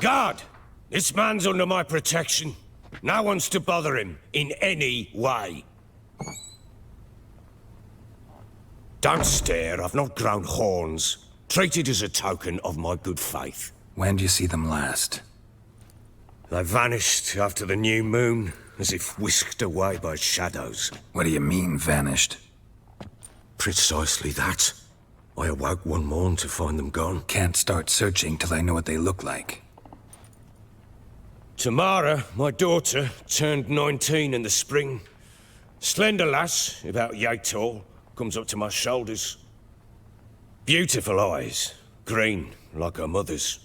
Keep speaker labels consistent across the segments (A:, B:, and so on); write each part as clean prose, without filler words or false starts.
A: Guard! This man's under my protection. No one's to bother him in any way. Don't stare, I've not grown horns. Treat it as a token of my good faith.
B: When do you see them last?
A: They vanished after the new moon, as if whisked away by shadows.
B: What do you mean, vanished?
A: Precisely that. I awoke one morn to find them gone.
B: Can't start searching till I know what they look like.
A: Tamara, my daughter, turned 19 in the spring. Slender lass, about yay tall, comes up to my shoulders. Beautiful eyes, green like her mother's.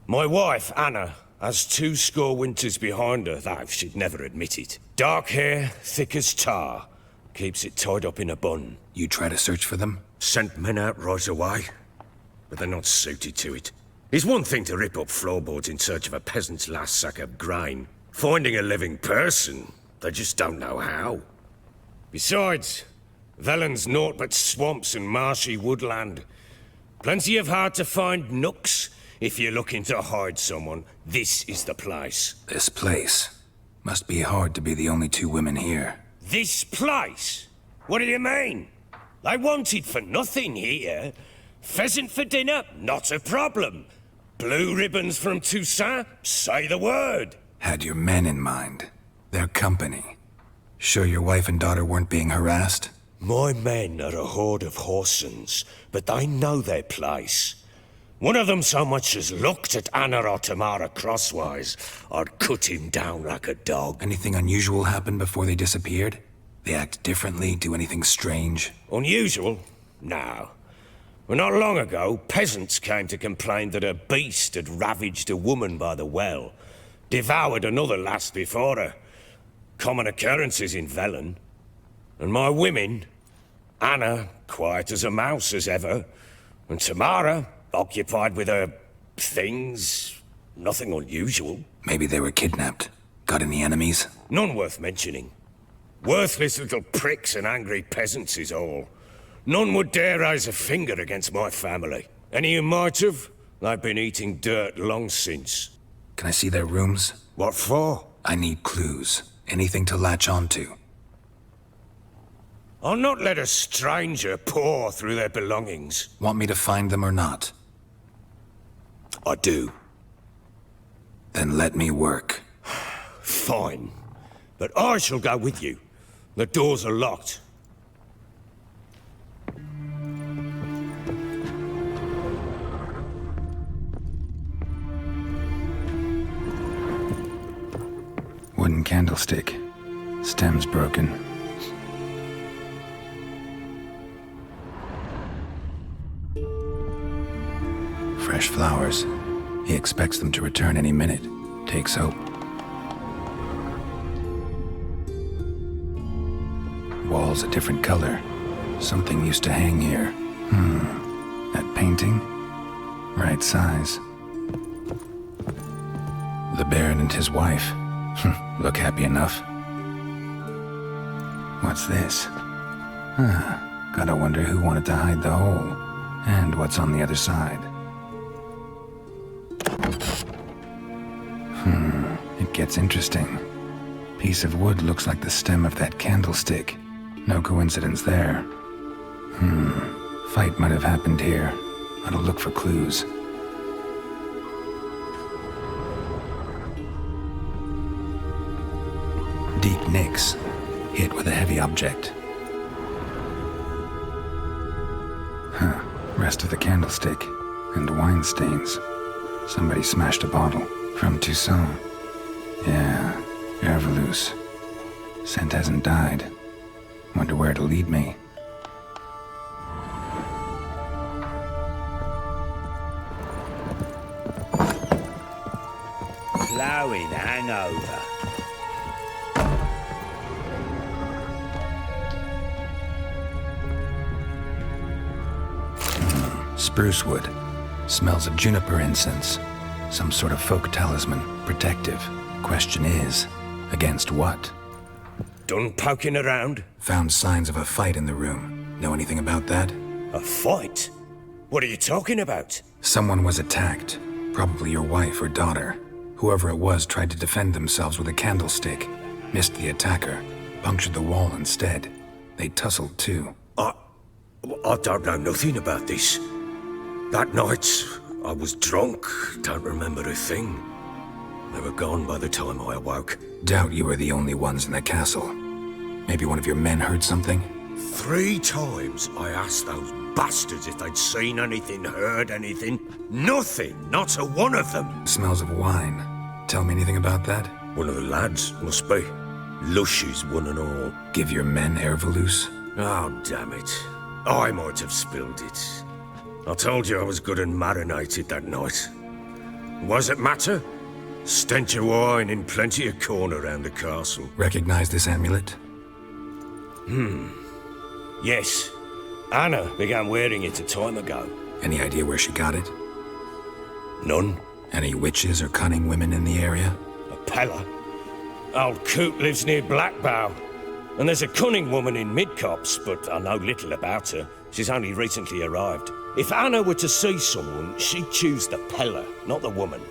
A: My wife, Anna, has 20 winters behind her, though she'd never admit it. Dark hair, thick as tar, keeps it tied up in a bun.
B: You try to search for them?
A: Sent men out right away, but they're not suited to it. It's one thing to rip up floorboards in search of a peasant's last sack of grain. Finding a living person, they just don't know how. Besides, Velen's naught but swamps and marshy woodland. Plenty of hard-to-find nooks. If you're looking to hide someone, this is the place.
B: This place? Must be hard to be the only 2 women here.
A: This place? What do you mean? They wanted for nothing here. Pheasant for dinner? Not a problem. Blue ribbons from Toussaint? Say the word.
B: Had your men in mind. Their company. Sure your wife and daughter weren't being harassed?
A: My men are a horde of Horsens, but they know their place. One of them so much as looked at Anna or Tamara crosswise, I'd cut him down like a dog.
B: Anything unusual happened before they disappeared? They act differently, do anything strange?
A: Unusual? No. Well, not long ago, peasants came to complain that a beast had ravaged a woman by the well. Devoured another lass before her. Common occurrences in Velen. And my women, Anna, quiet as a mouse as ever, and Tamara, occupied with her things, nothing unusual.
B: Maybe they were kidnapped. Got any enemies?
A: None worth mentioning. Worthless little pricks and angry peasants is all. None would dare raise a finger against my family. Any who might have, they've been eating dirt long since.
B: Can I see their rooms?
A: What for?
B: I need clues. Anything to latch onto.
A: I'll not let a stranger pore through their belongings.
B: Want me to find them or not?
A: I do.
B: Then let me work.
A: Fine. But I shall go with you. The doors are locked.
B: Wooden candlestick. Stem's broken. Fresh flowers. He expects them to return any minute. Takes hope. Walls a different color. Something used to hang here. That painting? Right size. The Baron and his wife. Look happy enough. What's this? Gotta wonder who wanted to hide the hole. And what's on the other side. It gets interesting. Piece of wood looks like the stem of that candlestick. No coincidence there. Fight might have happened here. Ought to look for clues. Deep nicks. Hit with a heavy object. Rest of the candlestick. And wine stains. Somebody smashed a bottle. From Toussaint. Yeah, Herveloos. Scent hasn't died. Wonder where it'll lead me.
C: Flowing hangover.
B: Spruce wood. Smells of juniper incense. Some sort of folk talisman. Protective. Question is, against what?
A: Done poking around?
B: Found signs of a fight in the room. Know anything about that?
A: A fight? What are you talking about?
B: Someone was attacked. Probably your wife or daughter. Whoever it was tried to defend themselves with a candlestick. Missed the attacker. Punctured the wall instead. They tussled too.
A: I don't know nothing about this. That night, I was drunk, don't remember a thing. They were gone by the time I awoke.
B: Doubt you were the only ones in the castle. Maybe one of your men heard something?
A: 3 times I asked those bastards if they'd seen anything, heard anything. Nothing, not a one of them.
B: Smells of wine. Tell me anything about that?
A: One of the lads, must be. Lushes, one and all.
B: Give your men Ervelus?
A: Oh, damn it. I might have spilled it. I told you I was good and marinated that night. Was it matter? Stench of wine in plenty of corn around the castle.
B: Recognize this amulet?
A: Yes. Anna began wearing it a time ago.
B: Any idea where she got it?
A: None.
B: Any witches or cunning women in the area?
A: A Pella. Old Coot lives near Blackbow. And there's a cunning woman in Midcopse, but I know little about her. She's only recently arrived. If Anna were to see someone, she'd choose the Pella, not the woman.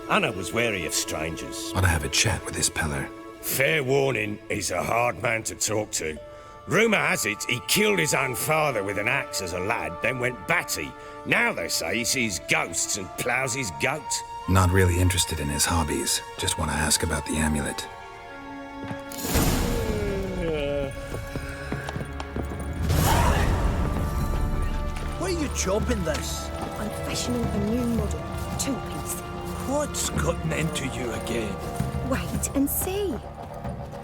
A: Anna was wary of strangers.
B: Ought to have a chat with this Peller.
A: Fair warning, he's a hard man to talk to. Rumour has it he killed his own father with an axe as a lad, then went batty. Now they say he sees ghosts and ploughs his goat.
B: Not really interested in his hobbies. Just want to ask about the amulet.
D: Why are you chopping this?
E: I'm fashioning a new model. 2-piece.
D: What's gotten into you again?
E: Wait and see.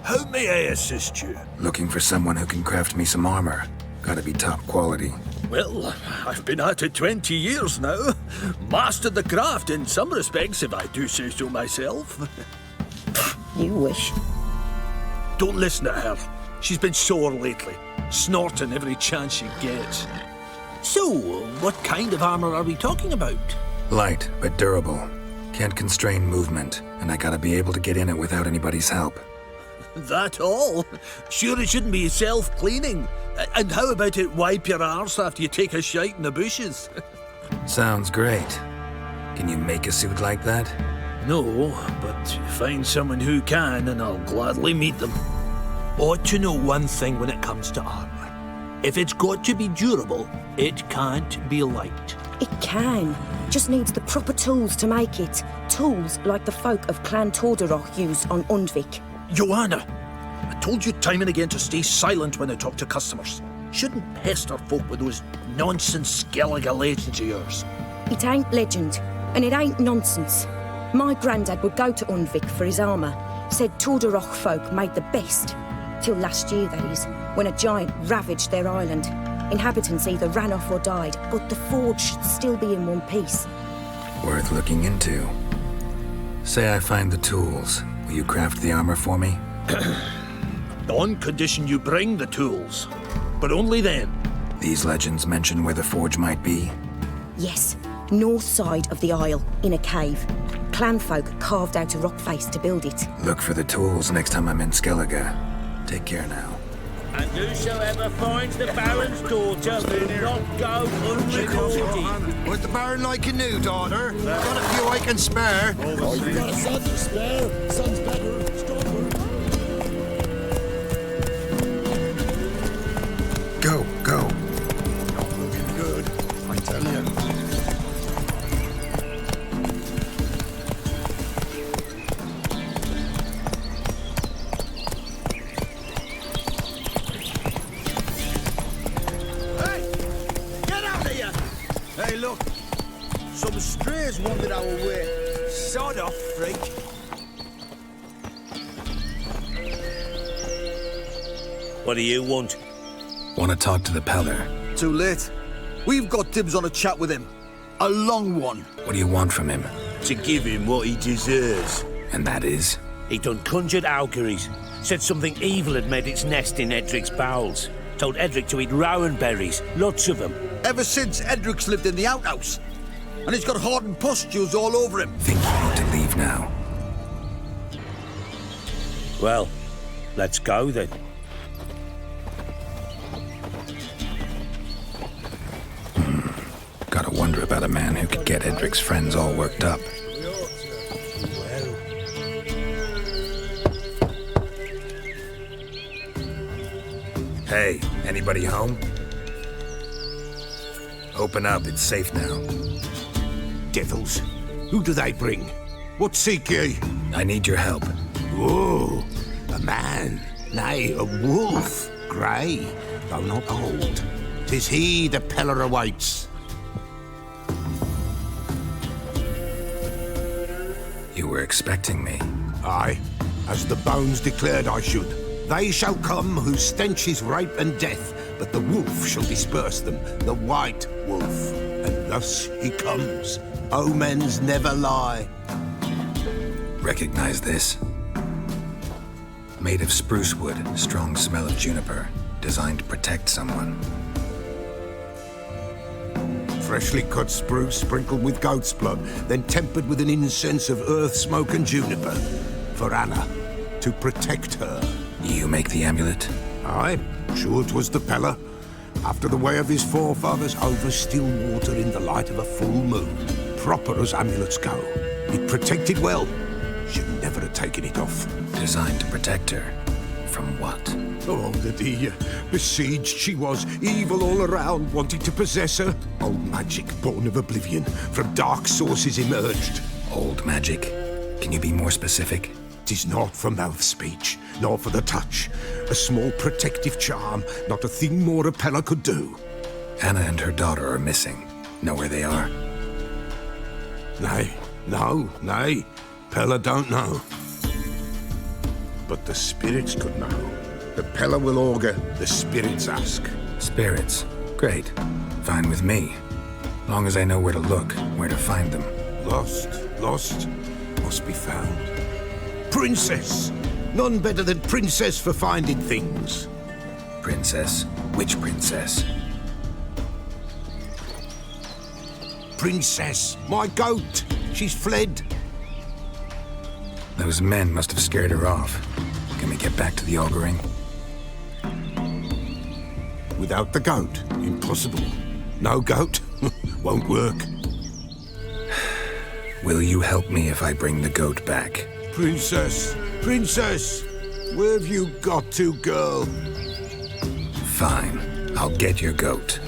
D: How may I assist you?
B: Looking for someone who can craft me some armor. Gotta be top quality.
D: Well, I've been at it 20 years now. Mastered the craft in some respects, if I do say so myself.
E: You wish.
D: Don't listen to her. She's been sore lately, snorting every chance she gets. So, what kind of armor are we talking about?
B: Light, but durable. Can't constrain movement, and I gotta be able to get in it without anybody's help.
D: That all? Sure it shouldn't be self-cleaning. And how about it wipe your arse after you take a shite in the bushes?
B: Sounds great. Can you make a suit like that?
D: No, but find someone who can and I'll gladly meet them. Ought to know one thing when it comes to armor. If it's got to be durable, it can't be light.
E: It can. Just needs the proper tools to make it. Tools like the folk of Clan Torderoch used on Undvik.
D: Joanna, I told you time and again to stay silent when I talk to customers. Shouldn't pester folk with those nonsense Skellige legends of yours.
E: It ain't legend, and it ain't nonsense. My granddad would go to Undvik for his armour. Said Torderoch folk made the best. Till last year, that is, when a giant ravaged their island. Inhabitants either ran off or died, but the forge should still be in one piece.
B: Worth looking into. Say I find the tools. Will you craft the armor for me?
D: On condition you bring the tools. But only then.
B: These legends mention where the forge might be?
E: Yes, north side of the isle, in a cave. Clanfolk carved out a rock face to build it.
B: Look for the tools next time I'm in Skellige. Take care now.
C: And whosoever finds the Baron's daughter will not go unrewarded.
F: What's the Baron like a new daughter? Got a few I can spare.
G: Oh, you got a son to spare? Son's better, stronger.
B: Go.
G: Not looking good, I tell you.
F: Hey, look. Some strays wandered our way. Sod off, freak.
C: What do you want?
B: Want to talk to the Peller.
F: Too late. We've got dibs on a chat with him. A long one.
B: What do you want from him?
C: To give him what he deserves.
B: And that is?
C: He done conjured auguries. Said something evil had made its nest in Edric's bowels. Told Edric to eat rowan berries, lots of them.
F: Ever since Edric's lived in the outhouse. And he's got hardened pustules all over him.
B: Think you need to leave now.
C: Well, let's go then.
B: Gotta wonder wonder about a man who could get Edric's friends all worked up. Hey, anybody home? Open up, it's safe now.
F: Devils, who do they bring? What seek ye?
B: I need your help.
F: Oh, a man, nay, a wolf, grey, though not old. 'Tis he the Peller awaits.
B: You were expecting me.
F: Aye, as the bones declared I should. They shall come whose stench is rape and death, but the wolf shall disperse them, the white wolf. And thus he comes. Omens never lie.
B: Recognize this? Made of spruce wood, strong smell of juniper, designed to protect someone.
F: Freshly cut spruce sprinkled with goat's blood, then tempered with an incense of earth, smoke and juniper. For Anna, to protect her.
B: You make the amulet?
F: Aye, sure 'twas the Peller. After the way of his forefathers, over still water in the light of a full moon. Proper as amulets go. It protected well. Should never have taken it off.
B: Designed to protect her. From what?
F: Oh, the besieged she was, evil all around, wanted to possess her. Old magic, born of oblivion, from dark sources emerged.
B: Old magic? Can you be more specific?
F: 'Tis not for mouth speech, nor for the touch. A small protective charm, not a thing more a Peller could do.
B: Anna and her daughter are missing. Know where they are?
F: Nay, nay. Peller don't know. But the spirits could know. The Peller will augur, the spirits ask.
B: Spirits? Great. Fine with me. Long as I know where to look, where to find them.
F: Lost, must be found. Princess! None better than Princess for finding things.
B: Princess? Which princess?
F: Princess, my goat! She's fled.
B: Those men must have scared her off. Can we get back to the auguring?
F: Without the goat, impossible. No goat, won't work.
B: Will you help me if I bring the goat back?
F: Princess, where have you got to, girl?
B: Fine, I'll get your goat.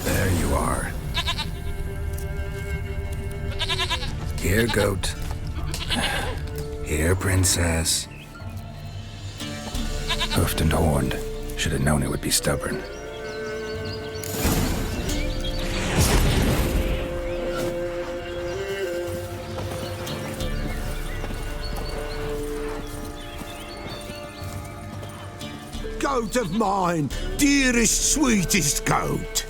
B: There you are. Here, goat. Here, princess. Hoofed and horned. Should have known it would be stubborn.
F: Goat of mine, dearest, sweetest goat.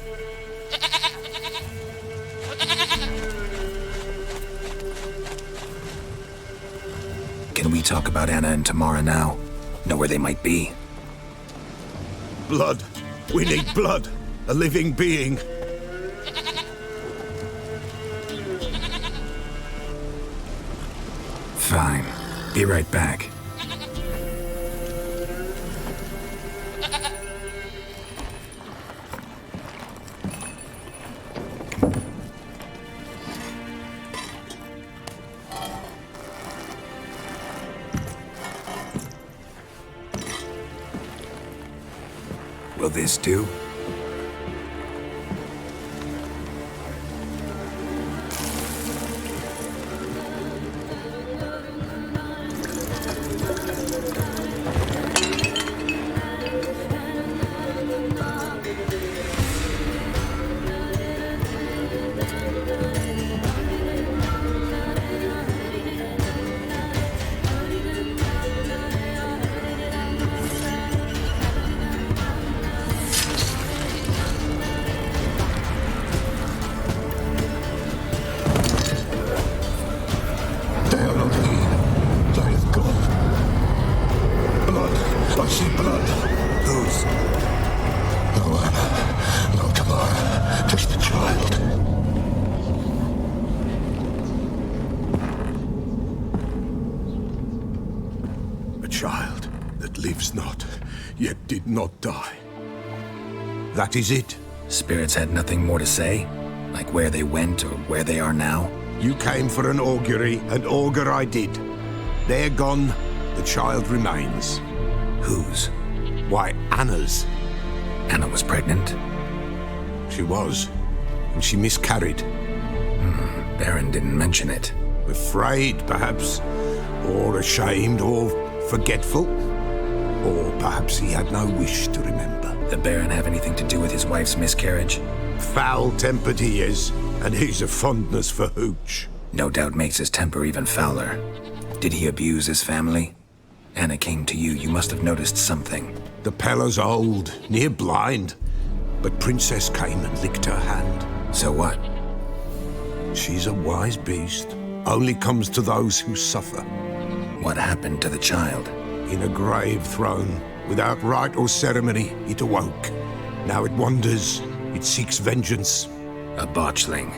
B: Can we talk about Anna and Tamara now? Know where they might be?
F: Blood. We need blood. A living being.
B: Fine. Be right back. Will this do?
F: not die. That is it.
B: Spirits had nothing more to say? Like where they went or where they are now?
F: You came for an augury, and augur I did. They're gone, the child remains.
B: Whose?
F: Why, Anna's.
B: Anna was pregnant?
F: She was, and she miscarried.
B: Baron didn't mention it.
F: Afraid, perhaps, or ashamed, or forgetful. Or perhaps he had no wish to remember.
B: The Baron have anything to do with his wife's miscarriage?
F: Foul-tempered he is, and he's a fondness for hooch.
B: No doubt makes his temper even fouler. Did he abuse his family? Anna came to you must have noticed something.
F: The Pella's old, near blind, but Princess came and licked her hand.
B: So what?
F: She's a wise beast, only comes to those who suffer.
B: What happened to the child?
F: In a grave thrown, without rite or ceremony, it awoke. Now it wanders, it seeks vengeance.
B: A botchling.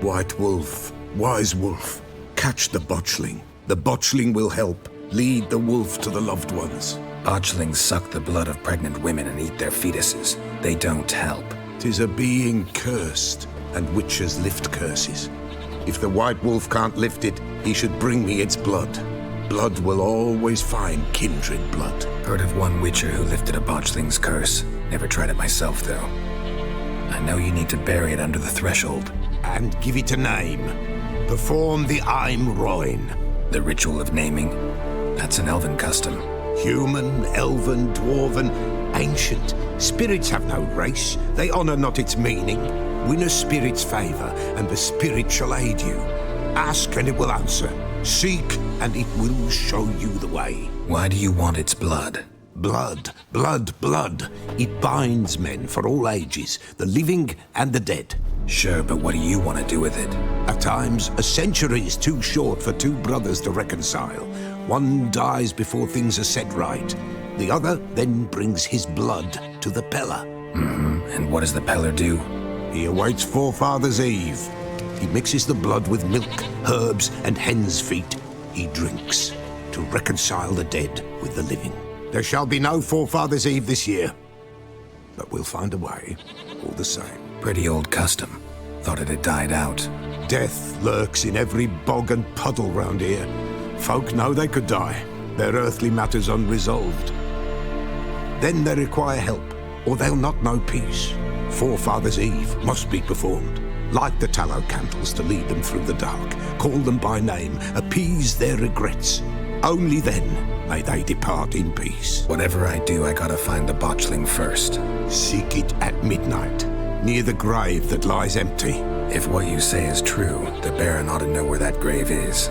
F: White wolf, wise wolf, catch the botchling. The botchling will help, lead the wolf to the loved ones.
B: Botchlings suck the blood of pregnant women and eat their fetuses. They don't help.
F: 'Tis a being cursed, and witches lift curses. If the white wolf can't lift it, he should bring me its blood. Blood will always find kindred blood.
B: Heard of one witcher who lifted a botchling's curse. Never tried it myself, though. I know you need to bury it under the threshold.
F: And give it a name. Perform the Aim Roin.
B: The ritual of naming? That's an elven custom.
F: Human, elven, dwarven, ancient. Spirits have no race. They honor not its meaning. Win a spirit's favor, and the spirit shall aid you. Ask, and it will answer. Seek, and it will show you the way.
B: Why do you want its blood?
F: Blood, blood, blood. It binds men for all ages, the living and the dead.
B: Sure, but what do you want to do with it?
F: At times, a century is too short for two brothers to reconcile. One dies before things are set right. The other then brings his blood to the Pella.
B: And what does the Peller do?
F: He awaits Forefather's Eve. He mixes the blood with milk, herbs, and hen's feet. He drinks to reconcile the dead with the living. There shall be no Forefather's Eve this year, but we'll find a way, all the same.
B: Pretty old custom. Thought it had died out.
F: Death lurks in every bog and puddle round here. Folk know they could die, their earthly matters unresolved. Then they require help, or they'll not know peace. Forefather's Eve must be performed. Light the tallow candles to lead them through the dark. Call them by name, appease their regrets. Only then may they depart in peace.
B: Whatever I do, I gotta find the botchling first.
F: Seek it at midnight, near the grave that lies empty.
B: If what you say is true, the Baron ought to know where that grave is.